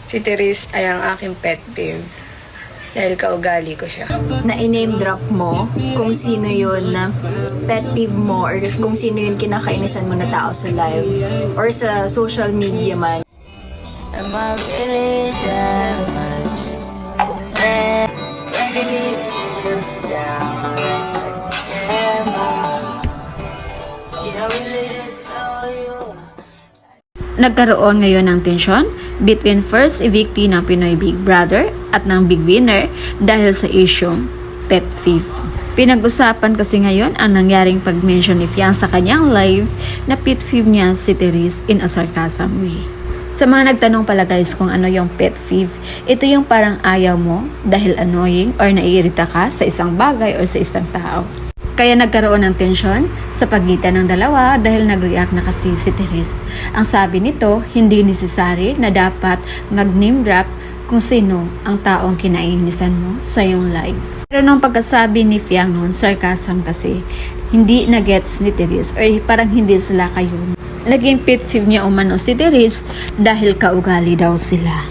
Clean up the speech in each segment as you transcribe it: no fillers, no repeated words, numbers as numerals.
Si Therese ay ang aking pet peeve. Dahil kaugali ko siya. Na i-name drop mo kung sino yun na pet peeve mo or kung sino yun kinakainisan mo na tao sa live or sa social media man. Am I really that much? Really serious down like the camera. You don't really know you. Nagkaroon ngayon ng tensyon between first evictee ng Pinoy Big Brother at ng Big Winner dahil sa isyong pet peeve. Pinag-usapan kasi ngayon ang nangyaring pag-mention ni Fiang sa kanyang live na pet peeve niya si Therese in a sarcasm way. Sa mga nagtanong pala guys kung ano yung pet peeve, ito yung parang ayaw mo dahil annoying or naiirita ka sa isang bagay or sa isang tao. Kaya nagkaroon ng tensyon sa pagitan ng dalawa dahil nag-react na kasi si Therese. Ang sabi nito, hindi necessary na dapat mag-name drop kung sino ang taong kinainisan mo sa iyong live. Pero nung pagkasabi ni Fiang noon, sarcasm kasi, hindi na-gets ni Therese or parang hindi sila kayo. Naging pet peeve niya umano si Therese dahil kaugali daw sila.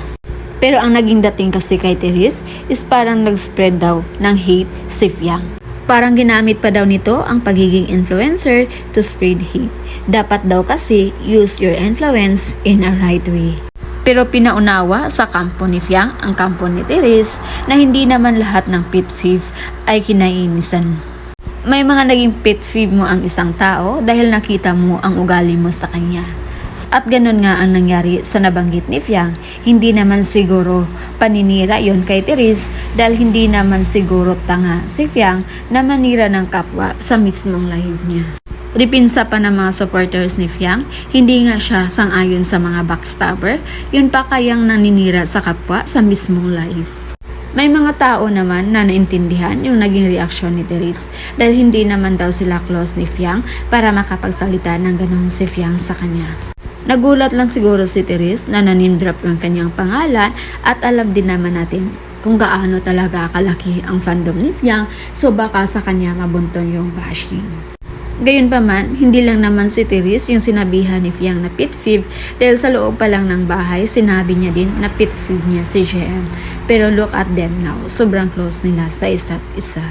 Pero ang naging dating kasi kay Therese is parang nag-spread daw ng hate si Fiang. Parang ginamit pa daw nito ang pagiging influencer to spread hate. Dapat daw kasi use your influence in a right way. Pero pinaunawa sa kampo ni Fiang ang kampo ni Therese na hindi naman lahat ng pet peeve ay kinainisan. May mga naging pet peeve mo ang isang tao dahil nakita mo ang ugali mo sa kanya. At ganun nga ang nangyari sa nabanggit ni Fiang. Hindi naman siguro paninira yon kay Therese dahil hindi naman siguro tanga si Fiang na manira ng kapwa sa mismong live niya. Dipinsa pa ng mga supporters ni Fiang, hindi nga siya sang-ayon sa mga backstabber, yun pa kayang naninira sa kapwa sa mismong live. May mga tao naman na naintindihan yung naging reaksyon ni Therese dahil hindi naman daw sila close ni Fiang para makapagsalita ng ganon si Fiang sa kanya. Nagulat lang siguro si Therese na nanindrop yung kanyang pangalan at alam din naman natin kung gaano talaga kalaki ang fandom ni Fiang, so baka sa kanya mabunton yung bashing. Gayunpaman, hindi lang naman si Therese yung sinabihan ni Fiang na pet peeve dahil sa loob pa lang ng bahay sinabi niya din na pet peeve niya si JM. Pero look at them now, sobrang close nila sa isa't isa.